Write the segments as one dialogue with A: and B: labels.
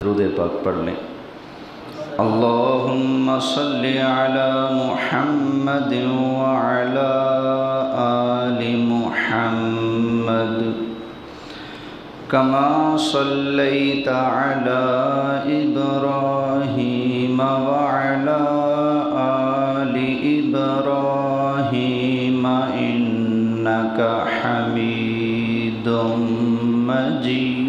A: درود پاک پڑھ لیں۔ اللہم صلی علی محمد وعلی آل محمد کما صلیت علی ابراہیم وعلی آل ابراہیم انک حمید مجید۔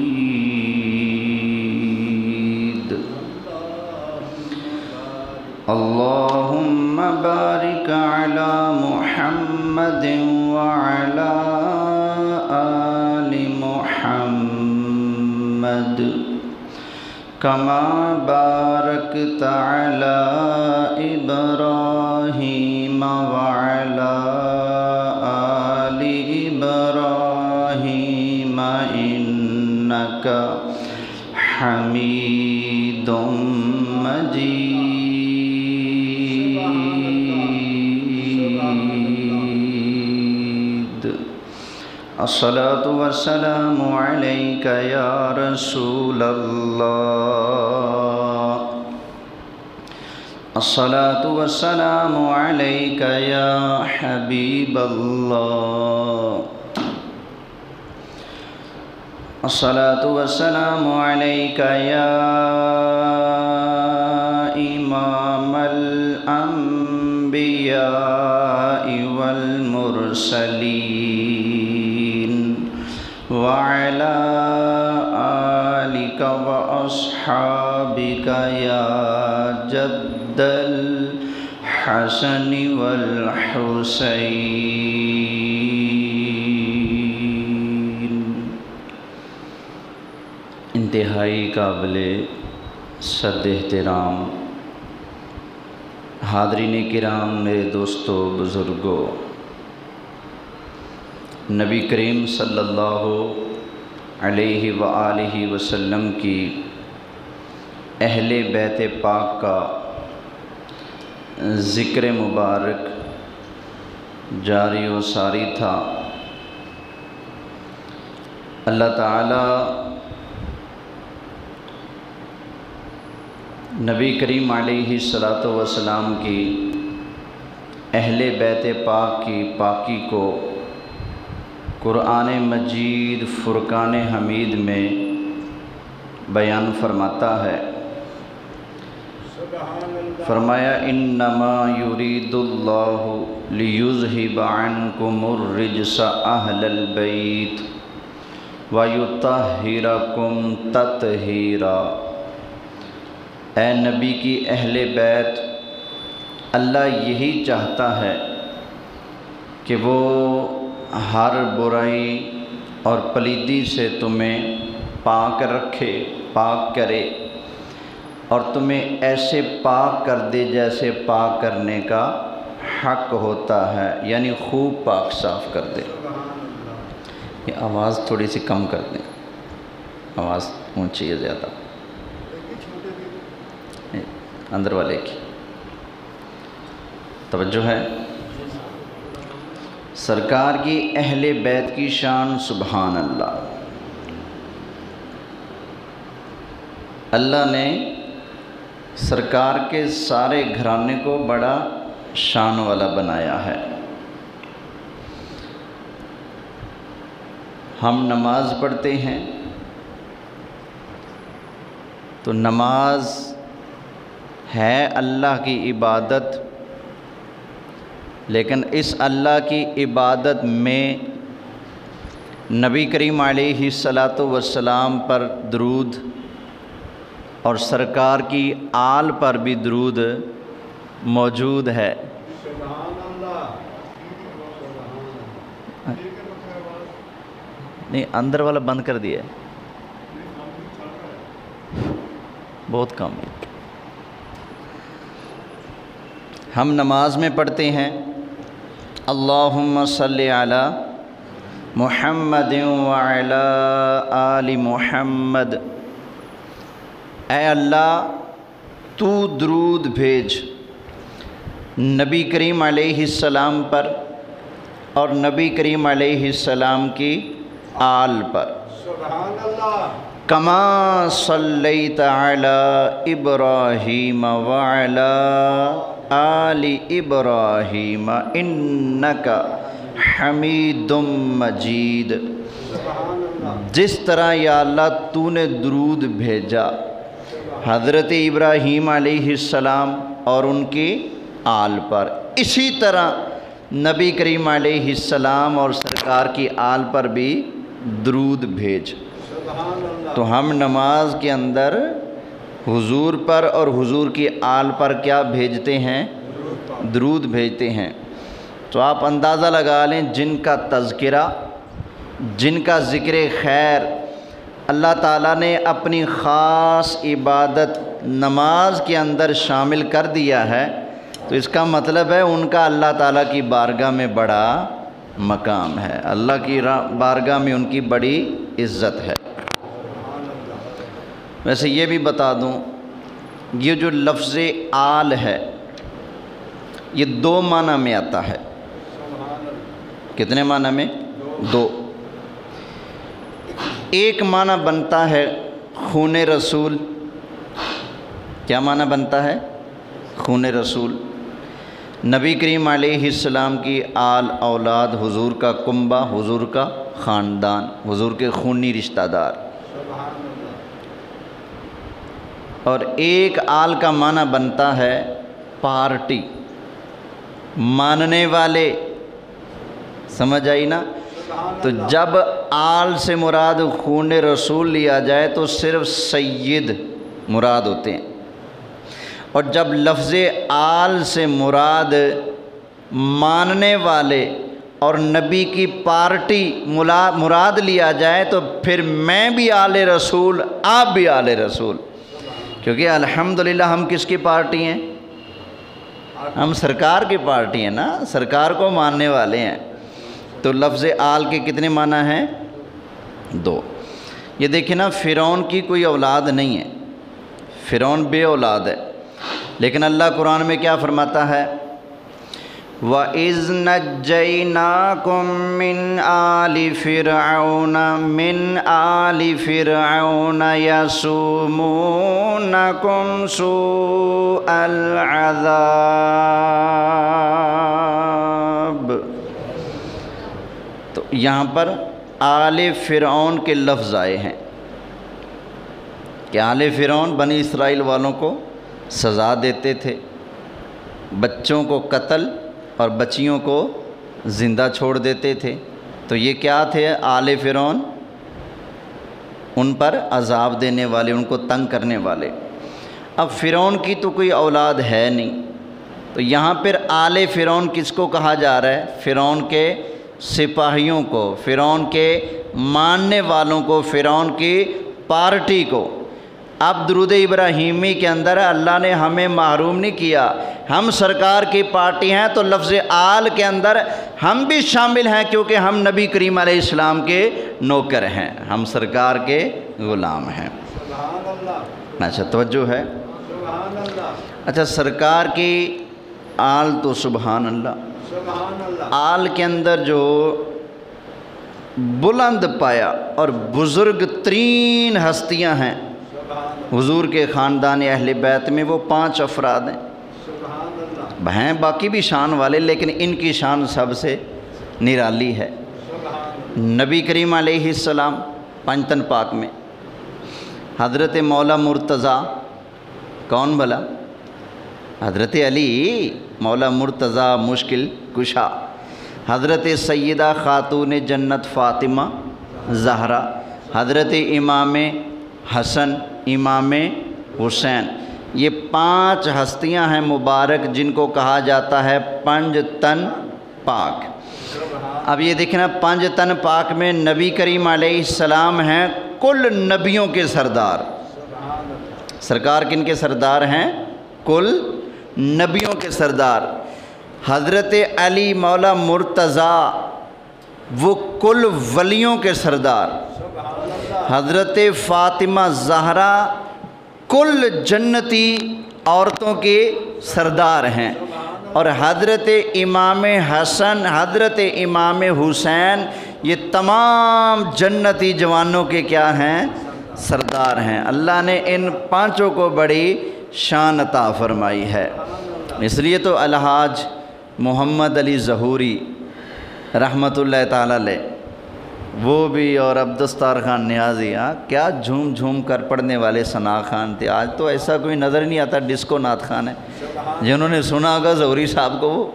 A: اللہم بارک علی محمد وعلی آل محمد کما بارکت علی ابراہیم وعلی آل ابراہیم انک حمید مجید۔ الصلاة والسلام علیک یا رسول اللہ، الصلاة والسلام علیک یا حبیب اللہ، الصلاة والسلام علیک یا امام الانبیاء والمرسلین وعلى آلك وأصحابك يا جد الحسن والحسين۔ انتہائی قابل صد احترام حاضرین کرام، میرے دوستو، بزرگوں، نبی کریم صلی اللہ علیہ وآلہ وسلم کی اہل بیت پاک کا ذکر مبارک جاری و ساری تھا۔ اللہ تعالی نبی کریم علیہ السلام کی اہل بیت پاک کی پاکی کو قرآن مجید فرقان حمید میں بیان فرماتا ہے۔ فرمایا انما یرید اللہ لیذہب عنکم الرجس اہل البیت ویطہرکم تطہیرا۔ اے نبی کی اہل بیت، اللہ یہی چاہتا ہے کہ وہ ہر برائی اور پلیدی سے تمہیں پاک رکھے، پاک کرے، اور تمہیں ایسے پاک کر دے جیسے پاک کرنے کا حق ہوتا ہے، یعنی خوب پاک صاف کر دے۔ یہ آواز تھوڑی سی کم کر دیں، آواز اونچی ہے زیادہ، اندر والے کی توجہ ہے۔ سرکار کی اہل بیت کی شان سبحان اللہ۔ اللہ نے سرکار کے سارے گھرانے کو بڑا شان والا بنایا ہے۔ ہم نماز پڑھتے ہیں تو نماز ہے اللہ کی عبادت، لیکن اس اللہ کی عبادت میں نبی کریم علیہ السلام پر درود اور سرکار کی آل پر بھی درود موجود ہے۔ نہیں، اندر والا بند کر دیا ہے، بہت کم ہے۔ ہم نماز میں پڑھتے ہیں اللہم صلی علی محمد وعلی آل محمد، اے اللہ تو درود بھیج نبی کریم علیہ السلام پر اور نبی کریم علیہ السلام کی آل پر۔
B: سبحان اللہ۔
A: کما صلیت علی ابراہیم وعلی آل ابراہیم انک حمید مجید۔ جس طرح یا اللہ تو نے درود بھیجا حضرت ابراہیم علیہ السلام اور ان کی آل پر، اسی طرح نبی کریم علیہ السلام اور سرکار کی آل پر بھی درود بھیج۔ تو ہم نماز کے اندر حضور پر اور حضور کی آل پر کیا بھیجتے ہیں؟ درود بھیجتے ہیں۔ تو آپ اندازہ لگا لیں جن کا تذکرہ، جن کا ذکر خیر اللہ تعالیٰ نے اپنی خاص عبادت نماز کے اندر شامل کر دیا ہے، تو اس کا مطلب ہے ان کا اللہ تعالیٰ کی بارگاہ میں بڑا مقام ہے، اللہ کی بارگاہ میں ان کی بڑی عزت ہے۔ ویسے یہ بھی بتا دوں، یہ جو لفظ آل ہے یہ دو معنی میں آتا ہے۔ کتنے معنی میں؟ دو۔ ایک معنی بنتا ہے خون رسول۔ کیا معنی بنتا ہے؟ خون رسول۔ نبی کریم علیہ السلام کی آل اولاد، حضور کا کنبہ، حضور کا خاندان، حضور کے خونی رشتہ دار۔ اور ایک آل کا معنی بنتا ہے پارٹی، ماننے والے۔ سمجھ آئی نا؟ تو جب آل سے مراد خون رسول لیا جائے تو صرف سید مراد ہوتے ہیں، اور جب لفظ آل سے مراد ماننے والے اور نبی کی پارٹی مراد لیا جائے تو پھر میں بھی آل رسول، آپ بھی آل رسول، کیونکہ الحمدللہ ہم کس کی پارٹی ہیں؟ ہم سرکار کی پارٹی ہیں نا، سرکار کو ماننے والے ہیں۔ تو لفظ آل کے کتنے معنی ہیں؟ دو۔ یہ دیکھیں نا، فرعون کی کوئی اولاد نہیں ہے، فرعون بے اولاد ہے، لیکن اللہ قرآن میں کیا فرماتا ہے؟ وَإِذْ نَجَّيْنَاكُمْ مِنْ آلِ فِرْعَوْنَ يَسُومُونَكُمْ سُوءَ الْعَذَابِ۔ تو یہاں پر آل فرعون کے لفظ آئے ہیں کہ آل فرعون بنی اسرائیل والوں کو سزا دیتے تھے، بچوں کو قتل اور بچیوں کو زندہ چھوڑ دیتے تھے۔ تو یہ کیا تھے؟ آل فرعون، ان پر عذاب دینے والے، ان کو تنگ کرنے والے۔ اب فرعون کی تو کوئی اولاد ہے نہیں، تو یہاں پھر آل فرعون کس کو کہا جا رہا ہے؟ فرعون کے سپاہیوں کو، فرعون کے ماننے والوں کو، فرعون کی پارٹی کو۔ اب درود ابراہیمی کے اندر اللہ نے ہمیں محروم نہیں کیا، ہم سرکار کی پارٹی ہیں، تو لفظ آل کے اندر ہم بھی شامل ہیں، کیونکہ ہم نبی کریم علیہ السلام کے نوکر ہیں، ہم سرکار کے غلام ہیں۔ اچھا توجہ ہے؟ اچھا، سرکار کی آل تو سبحان اللہ، آل کے اندر جو بلند پایا اور بزرگ ترین ہستیاں ہیں حضور کے خاندان اہل بیت میں، وہ 5 افراد ہیں۔ ہیں باقی بھی شان والے، لیکن ان کی شان سب سے نرالی ہے۔ نبی کریم علیہ السلام پنجتن پاک میں، حضرت مولا مرتضیٰ، کون بھلا؟ حضرت علی مولا مرتضیٰ مشکل کشا، حضرت سیدہ خاتون جنت فاطمہ زہرا، حضرت امام حسن، امام حسین، یہ 5 ہستیاں ہیں مبارک جن کو کہا جاتا ہے پنج تن پاک۔ اب یہ دیکھنا، 5 تن پاک میں نبی کریم علیہ السلام ہیں کل نبیوں کے سردار۔ سرکار کن کے سردار ہیں؟ کل نبیوں کے سردار۔ حضرت علی مولا مرتضیٰ وہ کل ولیوں کے سردار۔ حضرت فاطمہ زہرا کل جنتی عورتوں کے سردار ہیں، اور حضرت امام حسن، حضرت امام حسین، یہ تمام جنتی جوانوں کے کیا ہیں؟ سردار ہیں۔ اللہ نے ان پانچوں کو بڑی شان عطا فرمائی ہے۔ اس لیے تو الحاج محمد علی ظہوری رحمۃ اللہ تعالی علیہ وہ بھی، اور عبدالستار خان نیازی، کیا جھوم جھوم کر پڑھنے والے ثناء خان تھے۔ آج تو ایسا کوئی نظر نہیں آتا ڈسکو نعت خان ہے، جنہوں نے سنا ہوگا ظہوری صاحب کو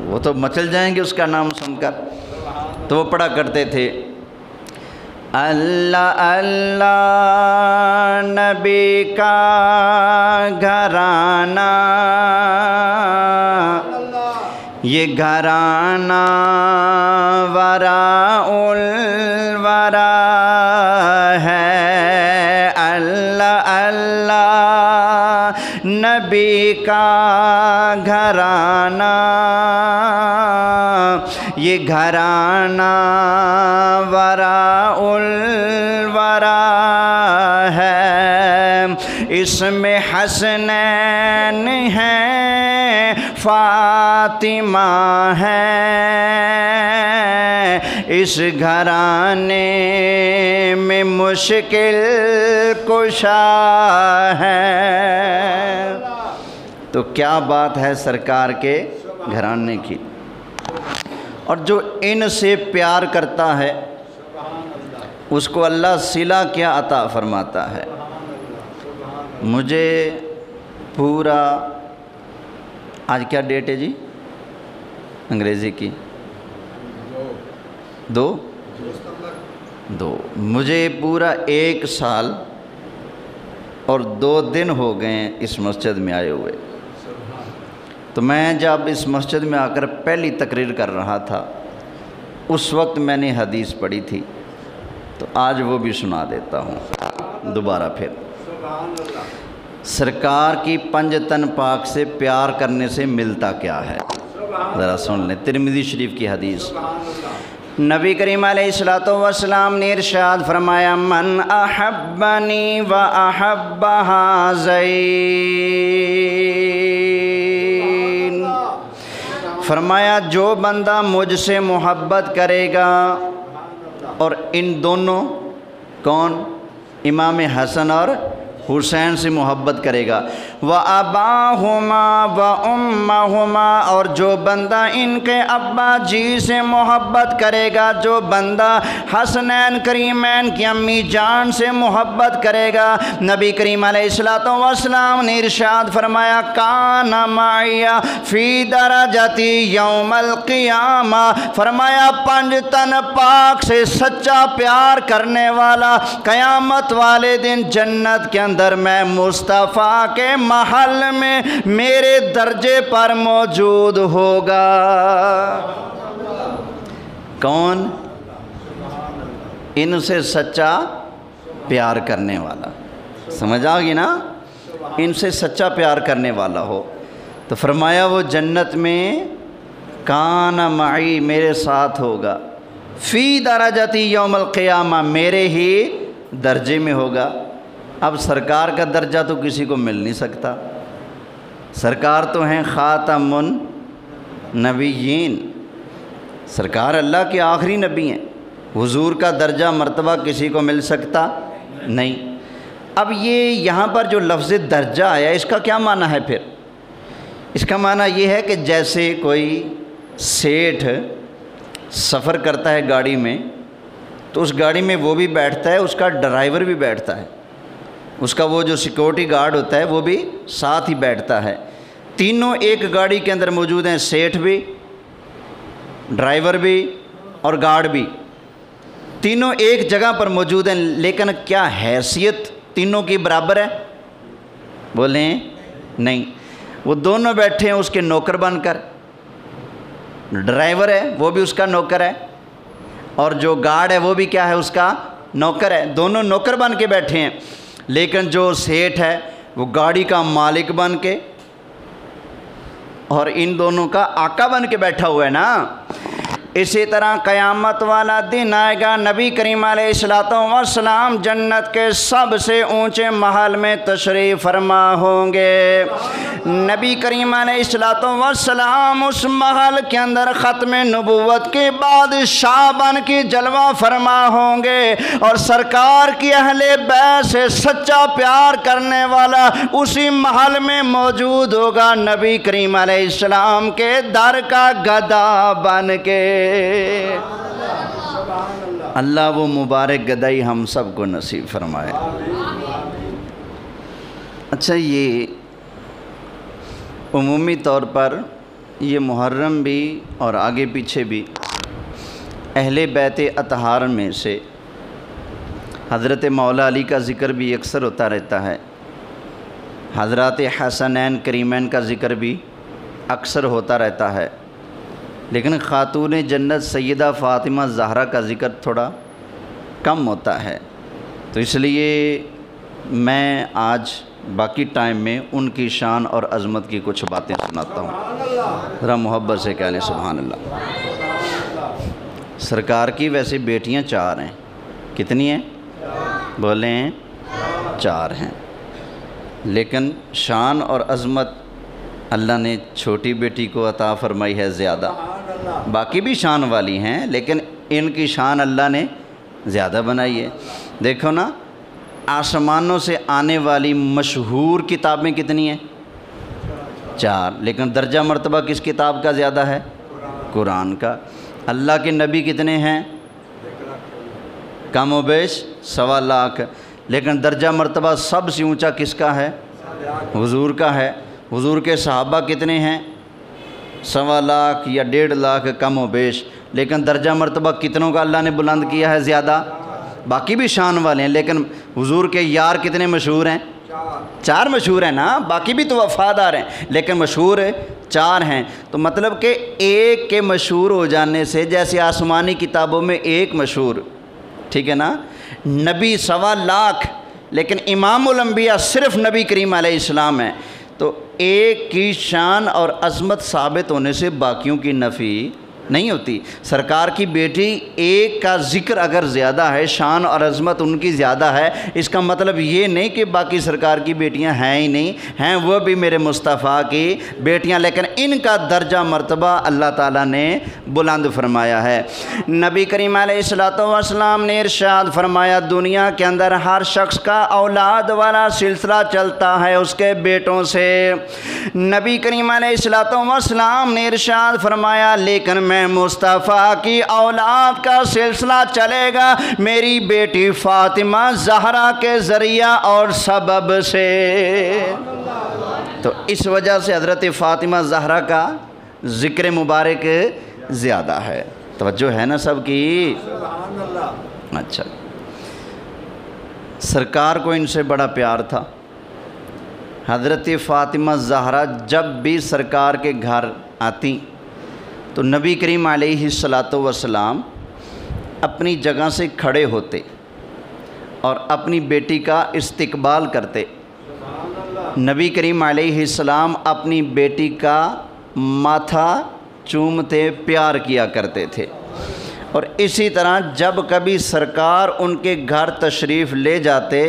A: وہ تو مچل جائیں گے اس کا نام سن کر۔ تو وہ پڑھا کرتے تھے اللہ اللہ نبی کا گھرانہ، یہ گھرانہ وراء الورا ہے۔ اللہ اللہ نبی کا گھرانہ، یہ گھرانہ وراء الورا ہے۔ اس میں حسنین ہیں، فاطمہ ہے، اس گھرانے میں مشکل کشا ہے۔ تو کیا بات ہے سرکار کے گھرانے کی۔ اور جو ان سے پیار کرتا ہے اس کو اللہ صلہ کیا عطا فرماتا ہے۔ مجھے پورا، آج کیا ڈیٹ ہے جی انگریزی کی؟ دو مجھے پورا 1 سال اور 2 دن ہو گئے ہیں اس مسجد میں آئے ہوئے۔ تو میں جب اس مسجد میں آ کر پہلی تقریر کر رہا تھا اس وقت میں نے حدیث پڑھی تھی، تو آج وہ بھی سنا دیتا ہوں دوبارہ پھر۔ سرکار کی پنج تن پاک سے پیار کرنے سے ملتا کیا ہے، ذرا سن لیں۔ ترمذی شریف کی حدیث، نبی کریم علیہ السلام نے ارشاد فرمایا من احبنی و احب ہذین، فرمایا جو بندہ مجھ سے محبت کرے گا، اور ان دونوں کون؟ امام حسن اور حسین سے محبت کرے گا، وَأَبَاهُمَا وَأُمَّهُمَا، اور جو بندہ ان کے ابا جی سے محبت کرے گا، جو بندہ حسنین کریمین کی امی جان سے محبت کرے گا، نبی کریم علیہ السلام نے ارشاد فرمایا کان معی فی درجتی یوم القیامہ، فرمایا پنج تن پاک سے سچا پیار کرنے والا قیامت والے دن جنت کے اندر میں مصطفیٰ کے محل میں میرے درجے پر موجود ہوگا۔ کون؟ ان سے سچا پیار کرنے والا، سمجھ آ گئی نا؟ ان سے سچا پیار کرنے والا ہو تو فرمایا وہ جنت میں کان معی، میرے ساتھ ہوگا، فی درجتی یوم القیامہ، میرے ہی درجے میں ہوگا۔ اب سرکار کا درجہ تو کسی کو مل نہیں سکتا، سرکار تو ہیں خاتم النبیین، سرکار اللہ کے آخری نبی ہیں، حضور کا درجہ مرتبہ کسی کو مل سکتا نہیں۔ اب یہ یہاں پر جو لفظ درجہ آیا اس کا کیا معنی ہے پھر؟ اس کا معنی یہ ہے کہ جیسے کوئی سیٹھ سفر کرتا ہے گاڑی میں، تو اس گاڑی میں وہ بھی بیٹھتا ہے، اس کا ڈرائیور بھی بیٹھتا ہے، اس کا وہ جو سیکورٹی گارڈ ہوتا ہے وہ بھی ساتھ ہی بیٹھتا ہے، تینوں ایک گاڑی کے اندر موجود ہیں، سیٹھ بھی، ڈرائیور بھی اور گارڈ بھی، تینوں ایک جگہ پر موجود ہیں، لیکن کیا حیثیت تینوں کی برابر ہے؟ بولیں نہیں۔ وہ دونوں بیٹھے ہیں اس کے نوکر بن کر، ڈرائیور ہے وہ بھی اس کا نوکر ہے، اور جو گارڈ ہے وہ بھی کیا ہے؟ اس کا نوکر ہے، دونوں نوکر بن کے بیٹھے ہیں، لیکن جو سیٹھ ہے وہ گاڑی کا مالک بن کے اور ان دونوں کا آقا بن کے بیٹھا ہوا ہے نا۔ اسی طرح قیامت والا دن آئے گا، نبی کریم علیہ السلام جنت کے سب سے اونچے محل میں تشریف فرما ہوں گے۔ نبی کریم علیہ السلام اس محل کے اندر ختم نبوت کے بعد شاہ بن کے جلوہ فرما ہوں گے، اور سرکار کی اہل بیت سے سچا پیار کرنے والا اسی محل میں موجود ہوگا، نبی کریم علیہ السلام کے در کا گدا بن کے۔ اللہ وہ مبارک گدائی ہم سب کو نصیب فرمائے۔ اچھا، یہ عمومی طور پر یہ محرم بھی اور آگے پیچھے بھی اہل بیت اطہار میں سے حضرت مولا علی کا ذکر بھی اکثر ہوتا رہتا ہے، حضرات حسنین کریمین کا ذکر بھی اکثر ہوتا رہتا ہے، لیکن خاتون جنت سیدہ فاطمہ زہرا کا ذکر تھوڑا کم ہوتا ہے، تو اس لیے میں آج باقی ٹائم میں ان کی شان اور عظمت کی کچھ باتیں سناتا ہوں۔ ذرا محبت سے کہہ لیں سبحان اللہ۔ سرکار کی ویسے بیٹیاں 4 ہیں، کتنی ہیں؟ بولیں 4 ہیں، لیکن شان اور عظمت اللہ نے چھوٹی بیٹی کو عطا فرمائی ہے زیادہ، باقی بھی شان والی ہیں لیکن ان کی شان اللہ نے زیادہ بنائی ہے۔ دیکھو نا، آسمانوں سے آنے والی مشہور کتابیں کتنی ہیں؟ 4، لیکن درجہ مرتبہ کس کتاب کا زیادہ ہے؟ قرآن کا۔ اللہ کے نبی کتنے ہیں؟ کم و بیش 1.25 لاکھ، لیکن درجہ مرتبہ سب سے اونچا کس کا ہے؟ حضور کا ہے۔ حضور کے صحابہ کتنے ہیں؟ 1.25 لاکھ یا 1.5 لاکھ کم و بیش، لیکن درجہ مرتبہ کتنوں کا اللہ نے بلند کیا ہے زیادہ؟ باقی بھی شان والے ہیں، لیکن حضور کے یار کتنے مشہور ہیں؟ 4 مشہور ہیں نا، باقی بھی تو وفادار ہیں لیکن مشہور 4 ہیں۔ تو مطلب کہ ایک کے مشہور ہو جانے سے، جیسے آسمانی کتابوں میں ایک مشہور، ٹھیک ہے نا، نبی 1.25 لاکھ، لیکن امام الانبیاء صرف نبی کریم علیہ السلام ہیں، تو ایک کی شان اور عظمت ثابت ہونے سے باقیوں کی نفی نہیں ہوتی۔ سرکار کی بیٹی ایک کا ذکر اگر زیادہ ہے، شان اور عظمت ان کی زیادہ ہے، اس کا مطلب یہ نہیں کہ باقی سرکار کی بیٹیاں ہیں ہی نہیں، ہیں وہ بھی میرے مصطفیٰ کی بیٹیاں، لیکن ان کا درجہ مرتبہ اللہ تعالیٰ نے بلند فرمایا ہے۔ نبی کریم علیہ السلام نے ارشاد فرمایا، دنیا کے اندر ہر شخص کا اولاد والا سلسلہ چلتا ہے اس کے بیٹوں سے۔ نبی کریم علیہ السلام نے ارشاد فرمایا، لیکن میں مصطفیٰ کی اولاد کا سلسلہ چلے گا میری بیٹی فاطمہ زہرا کے ذریعہ اور سبب سے۔ تو اس وجہ سے حضرت فاطمہ زہرا کا ذکر مبارک زیادہ ہے۔ توجہ ہے نا سب کی؟ اچھا، سرکار کو ان سے بڑا پیار تھا۔ حضرت فاطمہ زہرا جب بھی سرکار کے گھر آتی تو نبی کریم علیہ السلام اپنی جگہ سے کھڑے ہوتے اور اپنی بیٹی کا استقبال کرتے۔ نبی کریم علیہ السلام اپنی بیٹی کا ماتھا چومتے، پیار کیا کرتے تھے، اور اسی طرح جب کبھی سرکار ان کے گھر تشریف لے جاتے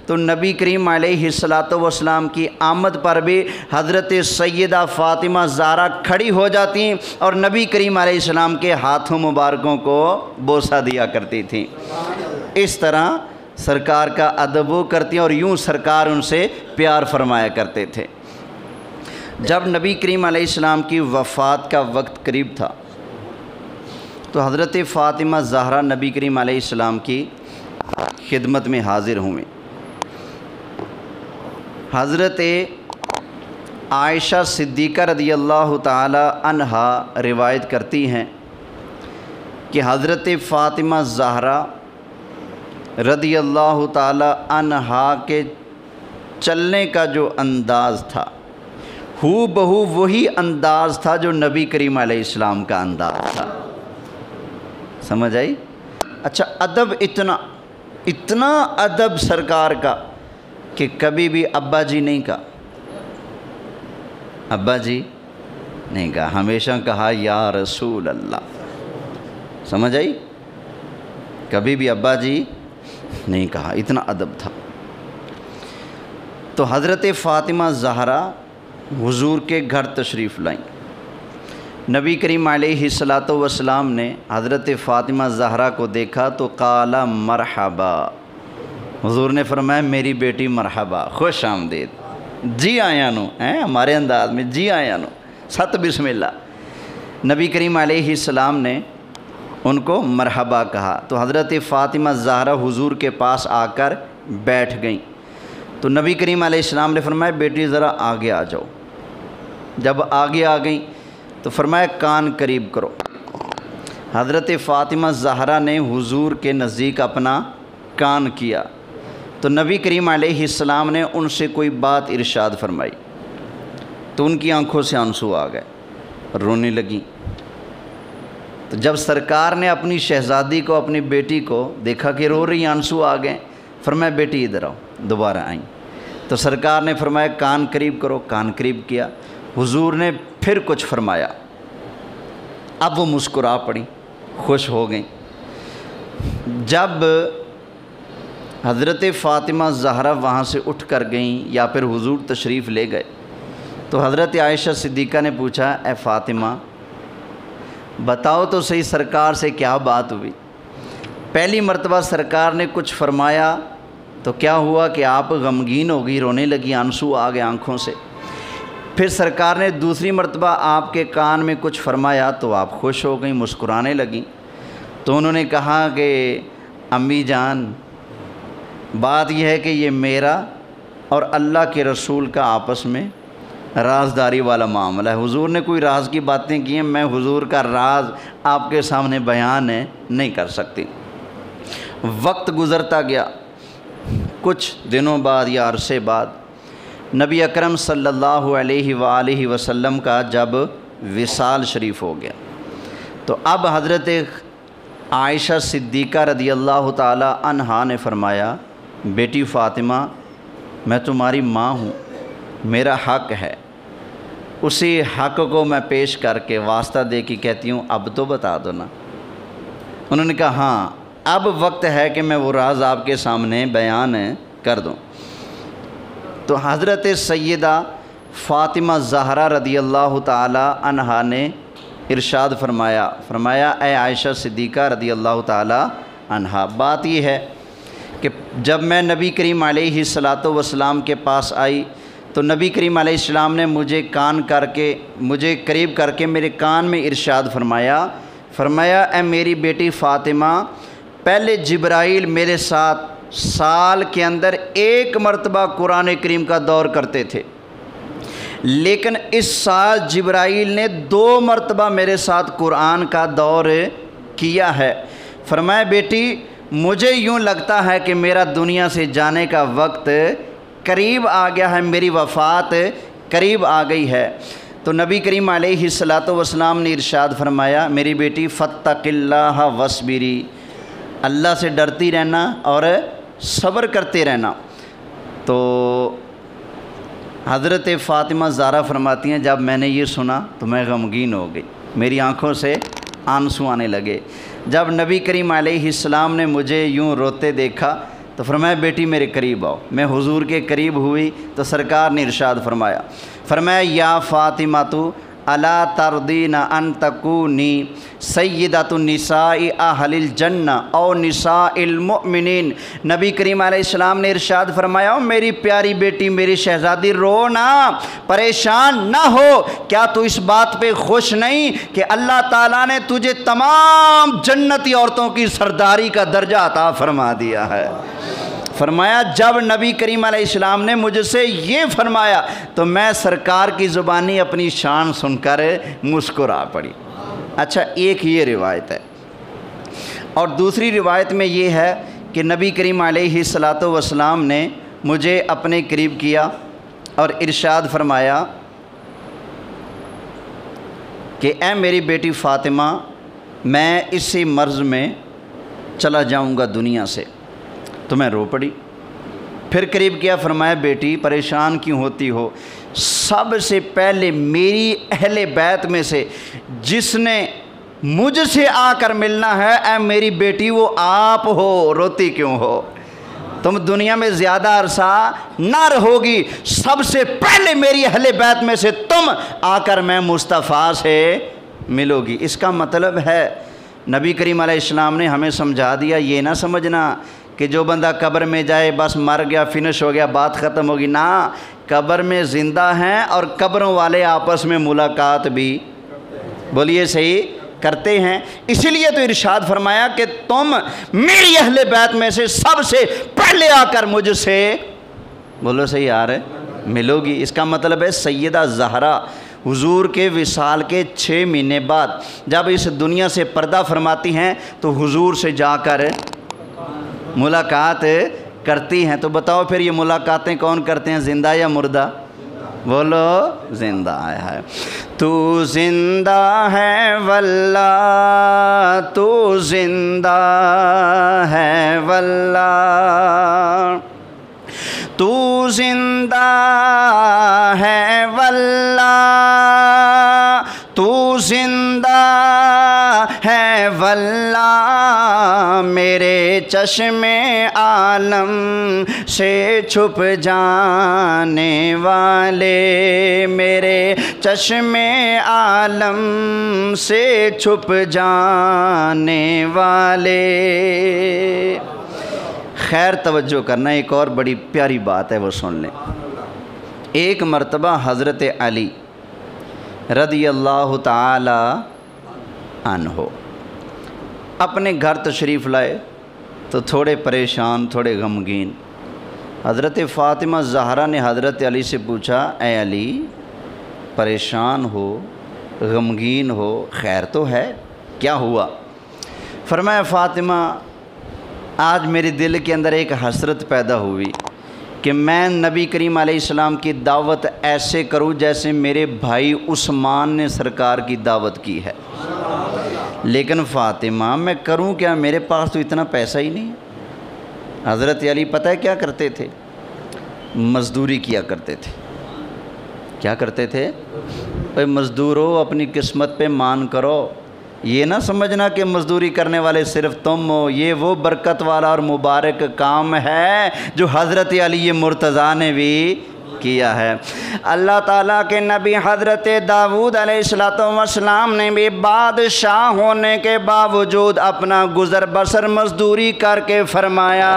A: تو نبی کریم علیہ السلام کی آمد پر بھی حضرت سیدہ فاطمہ زہرا کھڑی ہو جاتی اور نبی کریم علیہ السلام کے ہاتھوں مبارکوں کو بوسہ دیا کرتی تھیں۔ اس طرح سرکار کا ادب وہ کرتی اور یوں سرکار ان سے پیار فرمایا کرتے تھے۔ جب نبی کریم علیہ السلام کی وفات کا وقت قریب تھا تو حضرت فاطمہ زہرا نبی کریم علیہ السلام کی خدمت میں حاضر ہوئیں۔ حضرت عائشہ صدیقہ رضی اللہ تعالی عنہا روایت کرتی ہیں کہ حضرت فاطمہ زہرا رضی اللہ تعالی عنہا کے چلنے کا جو انداز تھا ہو بہو وہی انداز تھا جو نبی کریم علیہ السلام کا انداز تھا۔ سمجھ آئی؟ اچھا، ادب اتنا ادب سرکار کا کہ کبھی بھی ابا جی نہیں کہا، ابا جی نہیں کہا، ہمیشہ کہا یا رسول اللہ۔ سمجھ آئی؟ کبھی بھی ابا جی نہیں کہا، اتنا ادب تھا۔ تو حضرت فاطمہ زہرا حضور کے گھر تشریف لائیں۔ نبی کریم علیہ الصلاۃ والسلام نے حضرت فاطمہ زہرا کو دیکھا تو قال مرحبا، حضور نے فرمایا میری بیٹی مرحبا، خوش آمدید، جی آیا نو، ہمارے انداز میں جی آیا نو، ست بسم اللہ۔ نبی کریم علیہ السلام نے ان کو مرحبا کہا تو حضرت فاطمہ زہرا حضور کے پاس آ کر بیٹھ گئیں۔ تو نبی کریم علیہ السلام نے فرمایا بیٹی ذرا آگے آ جاؤ۔ جب آگے آ گئیں تو فرمایا کان قریب کرو۔ حضرت فاطمہ زہرا نے حضور کے نزدیک اپنا کان کیا تو نبی کریم علیہ السلام نے ان سے کوئی بات ارشاد فرمائی تو ان کی آنکھوں سے آنسو آ گئے، رونے لگیں۔ تو جب سرکار نے اپنی شہزادی کو، اپنی بیٹی کو دیکھا کہ رو رہی، آنسو آ گئے، فرمایا بیٹی ادھر آؤ، دوبارہ آئیں۔ تو سرکار نے فرمایا کان قریب کرو، کان قریب کیا۔ حضور نے پھر کچھ فرمایا، اب وہ مسکرا پڑیں، خوش ہو گئیں۔ جب حضرت فاطمہ زہرا وہاں سے اٹھ کر گئیں یا پھر حضور تشریف لے گئے تو حضرت عائشہ صدیقہ نے پوچھا اے فاطمہ بتاؤ تو صحیح سرکار سے کیا بات ہوئی؟ پہلی مرتبہ سرکار نے کچھ فرمایا تو کیا ہوا کہ آپ غمگین ہو گئی، رونے لگی، آنسو آ گئے آنکھوں سے۔ پھر سرکار نے دوسری مرتبہ آپ کے کان میں کچھ فرمایا تو آپ خوش ہو گئیں، مسکرانے لگیں۔ تو انہوں نے کہا کہ امی جان بات یہ ہے کہ یہ میرا اور اللہ کے رسول کا آپس میں رازداری والا معاملہ ہے، حضور نے کوئی راز کی باتیں کی ہیں، میں حضور کا راز آپ کے سامنے بیان نہیں کر سکتی۔ وقت گزرتا گیا، کچھ دنوں بعد یا عرصے بعد نبی اکرم صلی اللہ علیہ وآلہ وسلم کا جب وصال شریف ہو گیا تو اب حضرت عائشہ صدیقہ رضی اللہ تعالی عنہا نے فرمایا بیٹی فاطمہ میں تمہاری ماں ہوں، میرا حق ہے، اسی حق کو میں پیش کر کے واسطہ دے کے کہتی ہوں اب تو بتا دو نا۔ انہوں نے کہا ہاں اب وقت ہے کہ میں وہ راز آپ کے سامنے بیان کر دوں۔ تو حضرت سیدہ فاطمہ زہرا رضی اللہ تعالی عنہا نے ارشاد فرمایا اے عائشہ صدیقہ رضی اللہ تعالی عنہا بات یہ ہے کہ جب میں نبی کریم علیہ الصلاۃ والسلام کے پاس آئی تو نبی کریم علیہ السلام نے مجھے قریب کر کے میرے کان میں ارشاد فرمایا اے میری بیٹی فاطمہ پہلے جبرائیل میرے ساتھ سال کے اندر 1 مرتبہ قرآن کریم کا دور کرتے تھے، لیکن اس سال جبرائیل نے 2 مرتبہ میرے ساتھ قرآن کا دور کیا ہے۔ فرمایا بیٹی مجھے یوں لگتا ہے کہ میرا دنیا سے جانے کا وقت قریب آ گیا ہے، میری وفات قریب آ گئی ہے۔ تو نبی کریم علیہ الصلاۃ والسلام نے ارشاد فرمایا میری بیٹی فاتق اللہ واصبری، اللہ سے ڈرتی رہنا اور صبر کرتے رہنا۔ تو حضرت فاطمہ زہرا فرماتی ہیں جب میں نے یہ سنا تو میں غمگین ہو گئی، میری آنکھوں سے آنسو آنے لگے۔ جب نبی کریم علیہ السلام نے مجھے یوں روتے دیکھا تو فرمایا بیٹی میرے قریب آؤ۔ میں حضور کے قریب ہوئی تو سرکار نے ارشاد فرمایا یا فاطمہ تو الا ترضین ان تکونی سیدۃ النساء اہل الجنہ او نساء المؤمنین۔ نبی کریم علیہ السلام نے ارشاد فرمایا میری پیاری بیٹی میری شہزادی رو نہ، پریشان نہ ہو، کیا تو اس بات پہ خوش نہیں کہ اللہ تعالیٰ نے تجھے تمام جنتی عورتوں کی سرداری کا درجہ عطا فرما دیا ہے۔ فرمایا جب نبی کریم علیہ السلام نے مجھ سے یہ فرمایا تو میں سرکار کی زبانی اپنی شان سن کر مسکرا پڑی۔ اچھا ایک یہ روایت ہے، اور دوسری روایت میں یہ ہے کہ نبی کریم علیہ الصلاۃ والسلام نے مجھے اپنے قریب کیا اور ارشاد فرمایا کہ اے میری بیٹی فاطمہ میں اسی مرض میں چلا جاؤں گا دنیا سے۔ تو میں رو پڑی۔ پھر قریب کیا، فرمایا بیٹی پریشان کیوں ہوتی ہو؟ سب سے پہلے میری اہل بیت میں سے جس نے مجھ سے آ کر ملنا ہے، اے میری بیٹی وہ آپ ہو، روتی کیوں ہو؟ تم دنیا میں زیادہ عرصہ نہ رہو گی، سب سے پہلے میری اہل بیت میں سے تم آ کر میں مصطفیٰ سے ملو گی۔ اس کا مطلب ہے نبی کریم علیہ السلام نے ہمیں سمجھا دیا، یہ نہ سمجھنا کہ جو بندہ قبر میں جائے بس مر گیا، فنش ہو گیا، بات ختم ہوگی۔ نہ، قبر میں زندہ ہیں اور قبروں والے آپس میں ملاقات بھی، بولیے صحیح، کرتے ہیں۔ اسی لیے تو ارشاد فرمایا کہ تم میری اہل بیت میں سے سب سے پہلے آ کر مجھ سے، بولو صحیح یار، ملو گی۔ اس کا مطلب ہے سیدہ زہرا حضور کے وصال کے 6 مہینے بعد جب اس دنیا سے پردہ فرماتی ہیں تو حضور سے جا کر ملاقات کرتی ہیں۔ تو بتاؤ پھر یہ ملاقاتیں کون کرتے ہیں، زندہ یا مردہ؟ بولو زندہ ہے۔ تو زندہ ہے واللہ، تو زندہ ہے واللہ، تو زندہ ہے واللہ، تو زندہ ہے واللہ، میرے چشم عالم سے چھپ جانے والے، میرے چشم عالم سے چھپ جانے والے۔ خیر توجہ کرنا، ایک اور بڑی پیاری بات ہے وہ سن لیں۔ ایک مرتبہ حضرت علی رضی اللہ تعالی عنہ اپنے گھر تشریف لائے تو تھوڑے پریشان، تھوڑے غمگین۔ حضرت فاطمہ زہرا نے حضرت علی سے پوچھا، اے علی پریشان ہو، غمگین ہو، خیر تو ہے، کیا ہوا؟ فرمایا فاطمہ آج میرے دل کے اندر ایک حسرت پیدا ہوئی کہ میں نبی کریم علیہ السلام کی دعوت ایسے کروں جیسے میرے بھائی عثمان نے سرکار کی دعوت کی ہے، لیکن فاطمہ میں کروں کیا، میرے پاس تو اتنا پیسہ ہی نہیں ہے۔ حضرت علی پتہ ہے کیا کرتے تھے؟ مزدوری کیا کرتے تھے۔ کیا کرتے تھے؟ بھائی مزدورو اپنی قسمت پہ مان کرو، یہ نہ سمجھنا کہ مزدوری کرنے والے صرف تم ہو، یہ وہ برکت والا اور مبارک کام ہے جو حضرت علی مرتضیٰ نے بھی کیا ہے۔ اللہ تعالیٰ کے نبی حضرت داؤد علیہ السلام نے بھی بادشاہ ہونے کے باوجود اپنا گزر بسر مزدوری کر کے فرمایا۔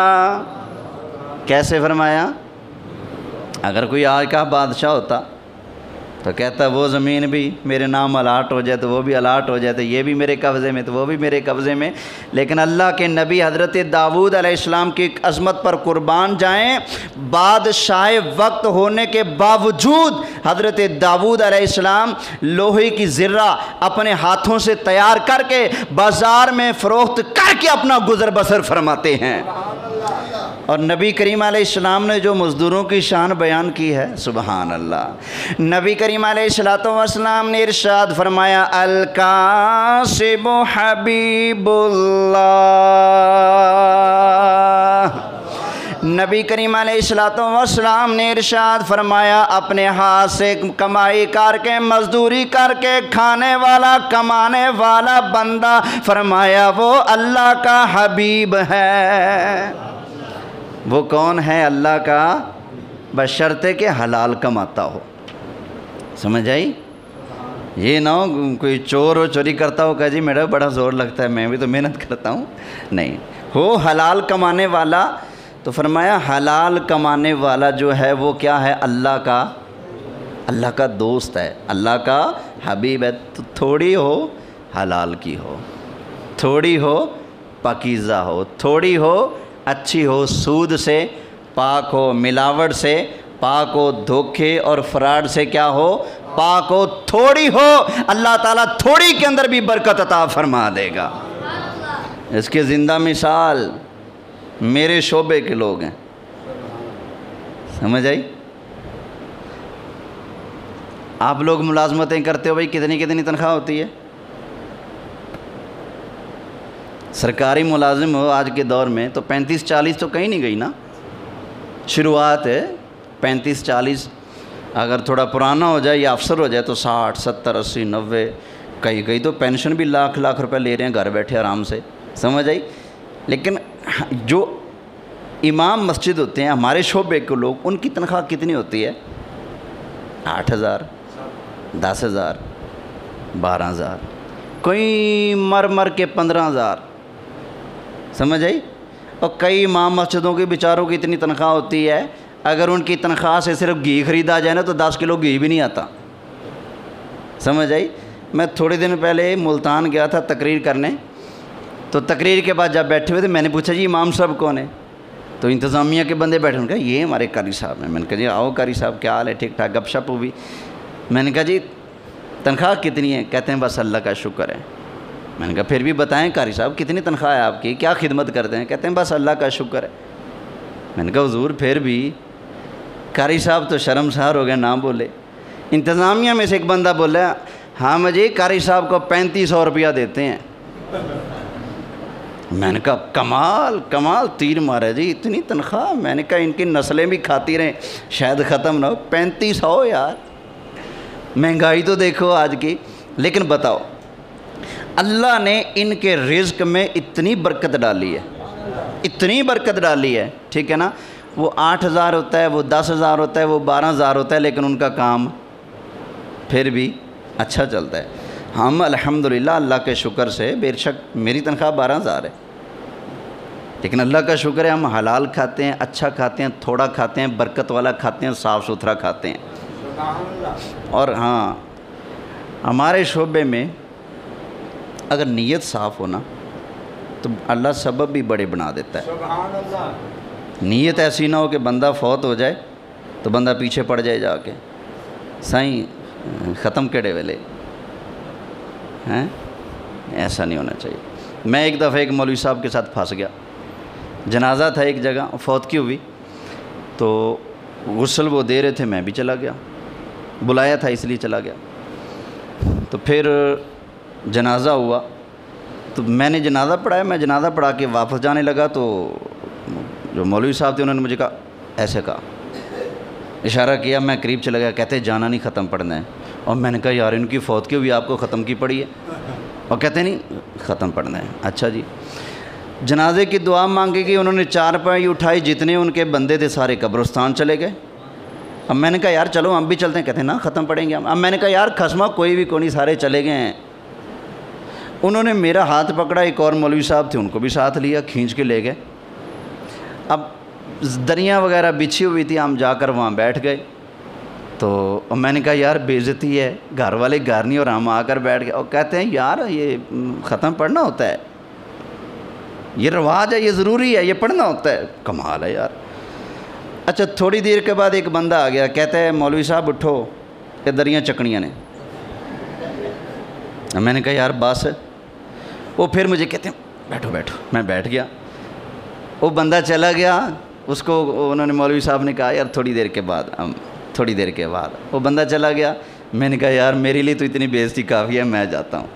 A: کیسے فرمایا؟ اگر کوئی آج کا بادشاہ ہوتا تو کہتا وہ زمین بھی میرے نام الاٹ ہو جائے تو وہ بھی الاٹ ہو جائے، تو یہ بھی میرے قبضے میں تو وہ بھی میرے قبضے میں۔ لیکن اللہ کے نبی حضرت داؤد علیہ السلام کی عظمت پر قربان جائیں، بادشاہ وقت ہونے کے باوجود حضرت داؤد علیہ السلام لوہے کی ذرہ اپنے ہاتھوں سے تیار کر کے بازار میں فروخت کر کے اپنا گزر بسر فرماتے ہیں۔ اور نبی کریم علیہ السلام نے جو مزدوروں کی شان بیان کی ہے، سبحان اللہ، نبی کریم علیہ السلام نے ارشاد فرمایا الکاسب حبیب اللہ۔ نبی کریم علیہ السلام نے ارشاد فرمایا اپنے ہاتھ سے کمائی کر کے، مزدوری کر کے کھانے والا، کمانے والا بندہ، فرمایا وہ اللہ کا حبیب ہے۔ وہ کون ہے؟ اللہ کا، بشرطے کہ حلال کماتا ہو۔ سمجھ آئی؟ یہ نہ ہو کوئی چور ہو، چوری کرتا ہو، کہا جی میرا بڑا زور لگتا ہے میں بھی تو محنت کرتا ہوں، نہیں، ہو حلال کمانے والا۔ تو فرمایا حلال کمانے والا جو ہے وہ کیا ہے؟ اللہ کا دوست ہے، اللہ کا حبیب ہے۔ تو تھوڑی ہو حلال کی ہو، تھوڑی ہو پاکیزہ ہو، تھوڑی ہو اچھی ہو، سود سے پاک ہو، ملاوٹ سے پاک ہو، دھوکے اور فراڈ سے کیا ہو؟ پاک ہو، تھوڑی ہو، اللہ تعالیٰ تھوڑی کے اندر بھی برکت عطا فرما دے گا۔ اس کے زندہ مثال میرے شعبے کے لوگ ہیں، سمجھ آئی؟ آپ لوگ ملازمتیں کرتے ہو، بھائی کتنی تنخواہ ہوتی ہے؟ سرکاری ملازم ہو آج کے دور میں تو 35-40 تو کہیں نہیں گئی نا، شروعات ہے 35-40، اگر تھوڑا پرانا ہو جائے یا افسر ہو جائے تو 60 70 80 90، کئی تو پینشن بھی لاکھ لاکھ روپے لے رہے ہیں گھر بیٹھے آرام سے، سمجھ آئی؟ لیکن جو امام مسجد ہوتے ہیں ہمارے شعبے کے لوگ، ان کی تنخواہ کتنی ہوتی ہے؟ 8,000، 10,000، 12,000، کوئی مر کے 15,000، سمجھ آئی؟ اور کئی امام مسجدوں کے بیچاروں کی اتنی تنخواہ ہوتی ہے، اگر ان کی تنخواہ سے صرف گھی خریدا جائے نا تو 10 کلو گھی بھی نہیں آتا، سمجھ آئی؟ میں تھوڑے دن پہلے ملتان گیا تھا تقریر کرنے، تو تقریر کے بعد جب بیٹھے ہوئے تھے میں نے پوچھا جی امام صاحب کون ہیں؟ تو انتظامیہ کے بندے بیٹھے، انہوں نے کہا یہ ہمارے قاری صاحب ہیں۔ میں نے کہا جی آؤ قاری صاحب، کیا حال ہے؟ ٹھیک ٹھاک، گپ شپ ہوئی۔ میں نے کہا جی تنخواہ کتنی ہے؟ کہتے ہیں بس اللہ کا شکر ہے۔ میں نے کہا پھر بھی بتائیں قاری صاحب کتنی تنخواہ ہے آپ کی، کیا خدمت کرتے ہیں؟ کہتے ہیں بس اللہ کا شکر ہے۔ میں نے کہا حضور پھر بھی، قاری صاحب تو شرمسار ہو گئے، نہ بولے۔ انتظامیہ میں سے ایک بندہ بولا ہاں مجھے قاری صاحب کو 3500 روپیہ دیتے ہیں۔ میں نے کہا کمال، تیر مارا جی، اتنی تنخواہ؟ میں نے کہا ان کی نسلیں بھی کھاتی رہیں، شاید ختم نہ ہو۔ 3500 یار، مہنگائی تو دیکھو آج کی۔ لیکن بتاؤ اللہ نے ان کے رزق میں اتنی برکت ڈالی ہے، ٹھیک ہے نا؟ وہ 8,000 ہوتا ہے، وہ 10,000 ہوتا ہے، وہ 12,000 ہوتا ہے، لیکن ان کا کام پھر بھی اچھا چلتا ہے۔ ہم الحمدللہ اللہ کے شکر سے، بے شک میری تنخواہ 12,000 ہے، لیکن اللہ کا شکر ہے ہم حلال کھاتے ہیں، اچھا کھاتے ہیں، تھوڑا کھاتے ہیں، برکت والا کھاتے ہیں، صاف ستھرا کھاتے ہیں۔ اور ہاں ہمارے شعبے میں اگر نیت صاف ہونا تو اللہ سبب بھی بڑے بنا دیتا ہے۔ نیت ایسی نہ ہو کہ بندہ فوت ہو جائے تو بندہ پیچھے پڑ جائے جا کے، سائیں ختم کڑے ویلے ہیں، ایسا نہیں ہونا چاہیے۔ میں ایک دفعہ ایک مولوی صاحب کے ساتھ پھنس گیا، جنازہ تھا ایک جگہ، فوت کی ہوئی، تو غسل وہ دے رہے تھے، میں بھی چلا گیا، بلایا تھا اس لیے چلا گیا۔ تو پھر جنازہ ہوا تو میں نے جنازہ پڑھایا، میں جنازہ پڑھا کے واپس جانے لگا تو جو مولوی صاحب تھے انہوں نے مجھے کہا، ایسے کہا، اشارہ کیا، میں قریب چلا گیا، کہتے جانا نہیں، ختم پڑھنا ہے۔ اور میں نے کہا یار ان کی فوت کی ہوئی آپ کو ختم کی پڑھی ہے؟ اور کہتے نہیں ختم پڑھنا ہے۔ اچھا جی، جنازے کی دعا مانگی گئی، انہوں نے 4 پائی اٹھائی، جتنے ان کے بندے تھے سارے قبرستان چلے گئے۔ اب میں نے کہا یار چلو ہم بھی چلتے ہیں، کہتے ہیں نا ختم پڑھیں گے ہم۔ اب میں نے کہا یار خسمہ کوئی بھی کونی، سارے چلے گئے ہیں۔ انہوں نے میرا ہاتھ پکڑا، ایک اور مولوی صاحب تھے ان کو بھی ساتھ لیا، کھینچ کے لے گئے۔ اب دریا وغیرہ بچھی ہوئی تھی، ہم جا کر وہاں بیٹھ گئے۔ تو میں نے کہا یار بے عزتی ہے، گھر والے گھر نہیں اور ہم آ کر بیٹھ گئے۔ اور کہتے ہیں یار یہ ختم پڑھنا ہوتا ہے، یہ رواج ہے، یہ ضروری ہے، یہ پڑھنا ہوتا ہے۔ کمال ہے یار۔ اچھا تھوڑی دیر کے بعد ایک بندہ آ گیا، کہتا ہے مولوی صاحب اٹھو، کہ دریاں چکنیاں نے۔ میں نے کہا یار بس۔ وہ پھر مجھے کہتے ہیں بیٹھو بیٹھو، میں بیٹھ گیا۔ وہ بندہ چلا گیا، اس کو انہوں نے مولوی صاحب نے کہا یار تھوڑی دیر کے بعد وہ بندہ چلا گیا۔ میں نے کہا یار میرے لیے تو اتنی بے عزتی کافی ہے، میں جاتا ہوں۔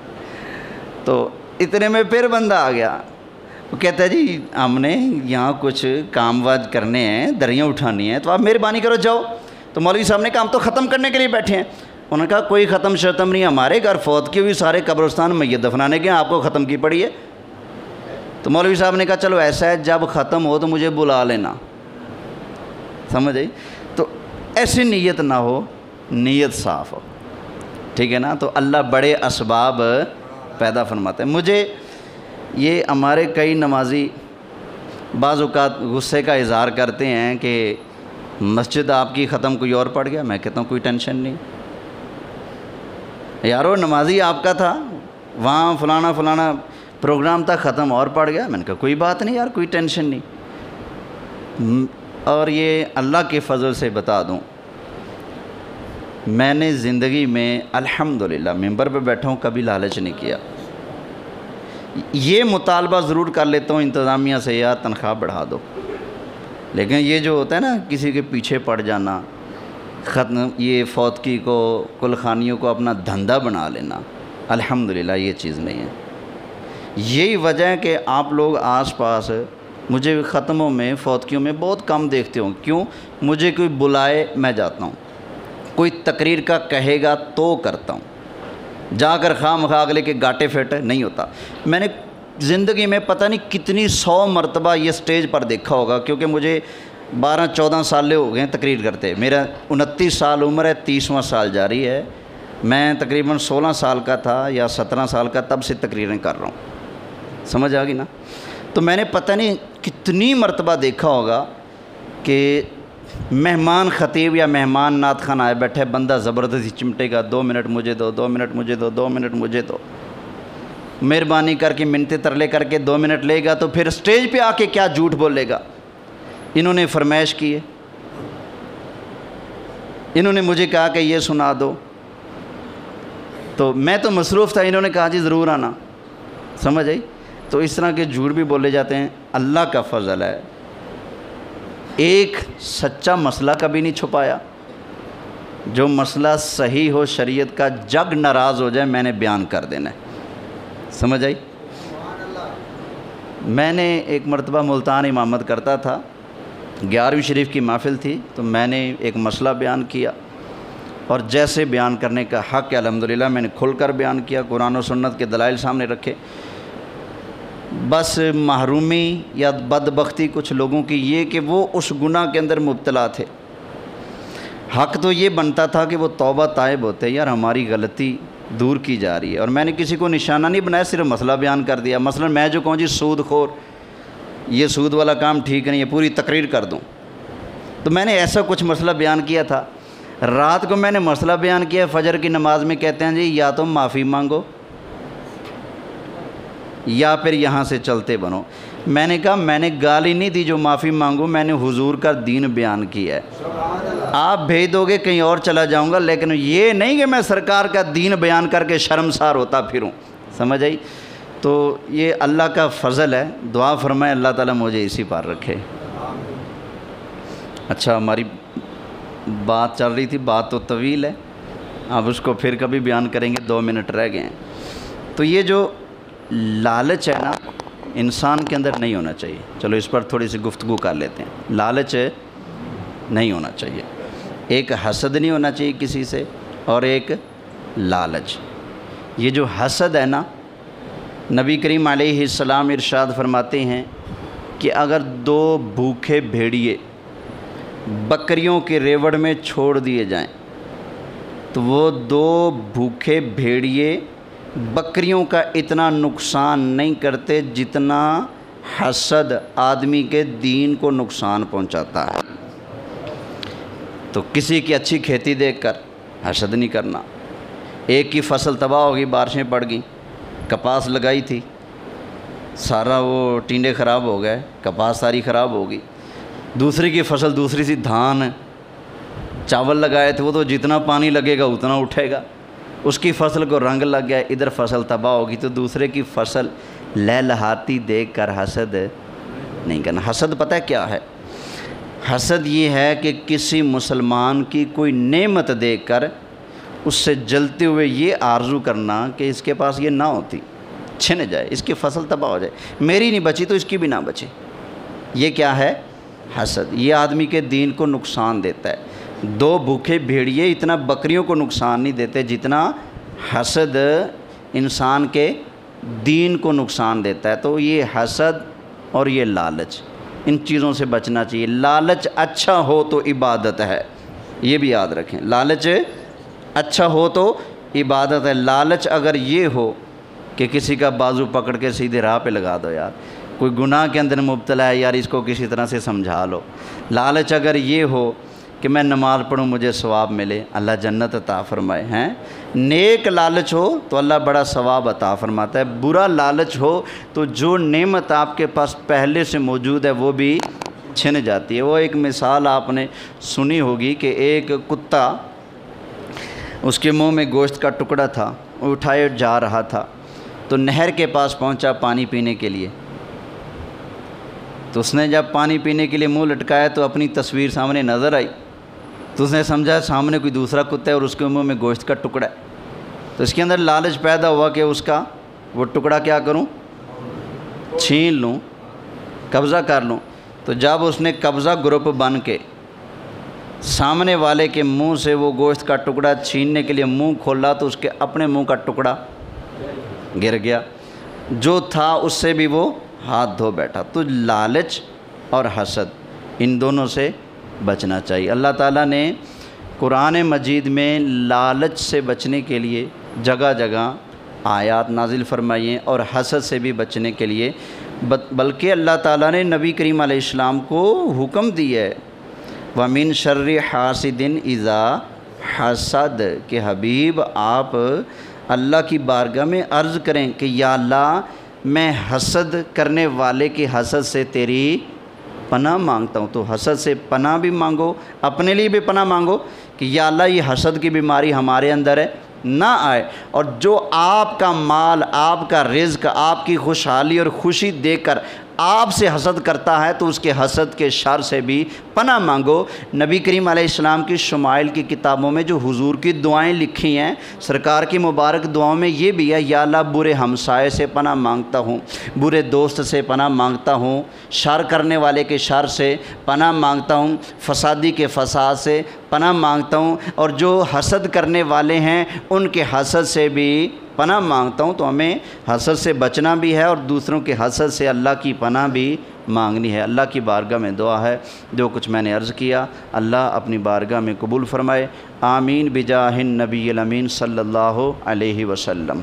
A: تو اتنے میں پھر بندہ آ گیا، وہ کہتا ہے جی ہم نے یہاں کچھ کام واج کرنے ہیں، دریاں اٹھانی ہیں، تو آپ مہربانی کرو جاؤ۔ تو مولوی صاحب نے کہا ہم تو ختم کرنے کے لیے بیٹھے ہیں۔ انہوں نے کہا کوئی ختم شتم نہیں، ہمارے گھر فوت کی ہوئی سارے قبرستان میت دفنانے کے ہیں، آپ کو ختم کی پڑی ہے۔ تو مولوی صاحب نے کہا چلو ایسا ہے جب ختم ہو تو مجھے بلا لینا، سمجھ آئی؟ تو ایسی نیت نہ ہو، نیت صاف ہو، ٹھیک ہے نا؟ تو اللہ بڑے اسباب پیدا فرماتے ہیں۔ مجھے یہ ہمارے کئی نمازی بعض اوقات غصے کا اظہار کرتے ہیں کہ مسجد آپ کی ختم کوئی اور پڑ گیا۔ میں کہتا ہوں کوئی ٹینشن نہیں یارو، نمازی آپ کا تھا، وہاں فلانا پروگرام تھا، ختم اور پڑ گیا۔ میں نے کہا کوئی بات نہیں یار، کوئی ٹینشن نہیں۔ اور یہ اللہ کے فضل سے بتا دوں، میں نے زندگی میں الحمدللہ ممبر پہ بیٹھا ہوں، کبھی لالچ نہیں کیا۔ یہ مطالبہ ضرور کر لیتا ہوں انتظامیہ سے یار تنخواہ بڑھا دو، لیکن یہ جو ہوتا ہے نا کسی کے پیچھے پڑ جانا، ختم یہ فوتکی کو، کل خانیوں کو اپنا دھندا بنا لینا، الحمدللہ یہ چیز نہیں ہے۔ یہی وجہ ہے کہ آپ لوگ آس پاس مجھے ختموں میں، فوتکیوں میں بہت کم دیکھتے ہوں۔ کیوں؟ مجھے کوئی بلائے میں جاتا ہوں، کوئی تقریر کا کہے گا تو کرتا ہوں، جا کر خواہ مخواہ اگلے کے گاٹے پھیٹے نہیں ہوتا۔ میں نے زندگی میں پتہ نہیں کتنی 100 مرتبہ یہ سٹیج پر دیکھا ہوگا، کیونکہ مجھے 12-14 سال ہو گئے ہیں تقریر کرتے۔ میرا 29 سال عمر ہے، 30واں سال جاری ہے۔ میں تقریباً 16 سال کا تھا یا 17 سال کا، تب سے تقریریں کر رہا ہوں، سمجھ آ گئی نا؟ تو میں نے پتہ نہیں کتنی مرتبہ دیکھا ہوگا کہ مہمان خطیب یا مہمان نعت خان آئے بیٹھے، بندہ زبردستی چمٹے گا، 2 منٹ مجھے دو، 2 منٹ مجھے دو، 2 منٹ مجھے دو، مہربانی کر کے منتیں ترلے کر کے 2 منٹ لے گا، تو پھر سٹیج پہ آ کے کیا جھوٹ بولے گا۔ انہوں نے فرمائش کی ہے، انہوں نے مجھے کہا کہ یہ سنا دو، تو میں تو مصروف تھا، انہوں نے کہا جی ضرور آنا، سمجھ آئی؟ تو اس طرح کے جھوٹ بھی بولے جاتے ہیں۔ اللہ کا فضل ہے، ایک سچا مسئلہ کبھی نہیں چھپایا۔ جو مسئلہ صحیح ہو شریعت کا، جگ ناراض ہو جائے، میں نے بیان کر دینا ہے، سمجھ آئی؟ میں نے ایک مرتبہ ملتان امامت کرتا تھا، 11ویں شریف کی محفل تھی، تو میں نے ایک مسئلہ بیان کیا، اور جیسے بیان کرنے کا حق ہے الحمدللہ میں نے کھل کر بیان کیا، قرآن و سنت کے دلائل سامنے رکھے۔ بس محرومی یا بدبختی کچھ لوگوں کی یہ کہ وہ اس گناہ کے اندر مبتلا تھے۔ حق تو یہ بنتا تھا کہ وہ توبہ طائب ہوتے، یار ہماری غلطی دور کی جا رہی ہے، اور میں نے کسی کو نشانہ نہیں بنایا، صرف مسئلہ بیان کر دیا۔ مثلا میں جو کہوں جی سود خور، یہ سود والا کام ٹھیک نہیں ہے، پوری تقریر کر دوں، تو میں نے ایسا کچھ مسئلہ بیان کیا تھا۔ رات کو میں نے مسئلہ بیان کیا، فجر کی نماز میں کہتے ہیں جی یا تم معافی مانگو یا پھر یہاں سے چلتے بنو۔ میں نے کہا میں نے گالی نہیں دی جو معافی مانگو، میں نے حضور کا دین بیان کیا ہے۔ آپ بھیج دو گے کہیں اور چلا جاؤں گا، لیکن یہ نہیں کہ میں سرکار کا دین بیان کر کے شرمسار ہوتا پھروں، سمجھ آئی؟ تو یہ اللہ کا فضل ہے، دعا فرمائے اللہ تعالیٰ مجھے اسی پر رکھے۔ اچھا، ہماری بات چل رہی تھی، بات تو طویل ہے، اب اس کو پھر کبھی بیان کریں گے، 2 منٹ رہ گئے ہیں۔ تو یہ جو لالچ ہے نا، انسان کے اندر نہیں ہونا چاہیے۔ چلو اس پر تھوڑی سی گفتگو کر لیتے ہیں۔ لالچ نہیں ہونا چاہیے، ایک حسد نہیں ہونا چاہیے کسی سے، اور ایک لالچ۔ یہ جو حسد ہے نا، نبی کریم علیہ السلام ارشاد فرماتے ہیں کہ اگر 2 بھوکے بھیڑیے بکریوں کے ریوڑ میں چھوڑ دیے جائیں تو وہ 2 بھوکے بھیڑیے بکریوں کا اتنا نقصان نہیں کرتے جتنا حسد آدمی کے دین کو نقصان پہنچاتا ہے۔ تو کسی کی اچھی کھیتی دیکھ کر حسد نہیں کرنا۔ ایک کی فصل تباہ ہوگی، بارشیں پڑ گئیں، کپاس لگائی تھی، سارا وہ ٹینڈے خراب ہو گئے، کپاس ساری خراب ہو گئی۔ دوسری کی فصل، دوسری سی دھان چاول لگائے تھے، وہ تو جتنا پانی لگے گا اتنا اٹھے گا، اس کی فصل کو رنگ لگ گیا، ادھر فصل تباہ ہوگی۔ تو دوسرے کی فصل لہلہاتی دیکھ کر حسد نہیں کرنا۔ حسد پتہ ہے کیا ہے؟ حسد یہ ہے کہ کسی مسلمان کی کوئی نعمت دیکھ کر اس سے جلتے ہوئے یہ آرزو کرنا کہ اس کے پاس یہ نہ ہوتی، چھن جائے، اس کی فصل تباہ ہو جائے، میری نہیں بچی تو اس کی بھی نہ بچے۔ یہ کیا ہے؟ حسد۔ یہ آدمی کے دین کو نقصان دیتا ہے۔ 2 بھوکے بھیڑیے اتنا بکریوں کو نقصان نہیں دیتے جتنا حسد انسان کے دین کو نقصان دیتا ہے۔ تو یہ حسد اور یہ لالچ، ان چیزوں سے بچنا چاہیے۔ لالچ اچھا ہو تو عبادت ہے، یہ بھی یاد رکھیں۔ لالچ اچھا ہو تو عبادت ہے۔ لالچ اگر یہ ہو کہ کسی کا بازو پکڑ کے سیدھے راہ پہ لگا دو، یار کوئی گناہ کے اندر مبتلا ہے، یار اس کو کسی طرح سے سمجھا لو۔ لالچ اگر یہ ہو کہ میں نماز پڑھوں مجھے ثواب ملے، اللہ جنت عطا فرمائے، ہیں نیک لالچ ہو تو اللہ بڑا ثواب عطا فرماتا ہے۔ برا لالچ ہو تو جو نعمت آپ کے پاس پہلے سے موجود ہے وہ بھی چھن جاتی ہے۔ وہ ایک مثال آپ نے سنی ہوگی کہ ایک کتا، اس کے منہ میں گوشت کا ٹکڑا تھا، وہ اٹھائے جا رہا تھا، تو نہر کے پاس پہنچا پانی پینے کے لیے۔ تو اس نے جب پانی پینے کے لیے منہ لٹکایا تو اپنی تصویر سامنے نظر آئی، تو اس نے سمجھا سامنے کوئی دوسرا کتا ہے اور اس کے منہ میں گوشت کا ٹکڑا ہے، تو اس کے اندر لالچ پیدا ہوا کہ اس کا وہ ٹکڑا کیا کروں، چھین لوں، قبضہ کر لوں۔ تو جب اس نے قبضہ گروپ بن کے سامنے والے کے منہ سے وہ گوشت کا ٹکڑا چھیننے کے لیے منہ کھولا تو اس کے اپنے منہ کا ٹکڑا گر گیا، جو تھا اس سے بھی وہ ہاتھ دھو بیٹھا۔ تو لالچ اور حسد ان دونوں سے بچنا چاہیے۔ اللہ تعالیٰ نے قرآن مجید میں لالچ سے بچنے کے لیے جگہ جگہ آیات نازل فرمائی ہیں، اور حسد سے بھی بچنے کے لیے بلکہ اللہ تعالیٰ نے نبی کریم علیہ السلام کو حکم دیا ہے، وَمِن شَرِّ حَاسِدٍ اِذَا حَسَد، کہ حبیب آپ اللہ کی بارگاہ میں عرض کریں کہ یا اللہ میں حسد کرنے والے کی حسد سے تیری پناہ مانگتا ہوں۔ تو حسد سے پناہ بھی مانگو، اپنے لیے بھی پناہ مانگو کہ یا اللہ یہ حسد کی بیماری ہمارے اندر ہے نہ آئے، اور جو آپ کا مال، آپ کا رزق، آپ کی خوشحالی اور خوشی دیکھ کر آپ سے حسد کرتا ہے تو اس کے حسد کے شر سے بھی پناہ مانگو۔ نبی کریم علیہ السلام کی شمائل کی کتابوں میں جو حضور کی دعائیں لکھی ہیں، سرکار کی مبارک دعاؤں میں یہ بھی ہے، یا اللہ برے ہمسائے سے پناہ مانگتا ہوں، برے دوست سے پناہ مانگتا ہوں، شر کرنے والے کے شر سے پناہ مانگتا ہوں، فسادی کے فساد سے پناہ مانگتا ہوں، اور جو حسد کرنے والے ہیں ان کے حسد سے بھی پناہ مانگتا ہوں۔ تو ہمیں حسد سے بچنا بھی ہے اور دوسروں کے حسد سے اللہ کی پناہ بھی مانگنی ہے۔ اللہ کی بارگاہ میں دعا ہے، جو کچھ میں نے عرض کیا اللہ اپنی بارگاہ میں قبول فرمائے، آمین بجاہ النبی الامین صلی اللہ علیہ وسلم۔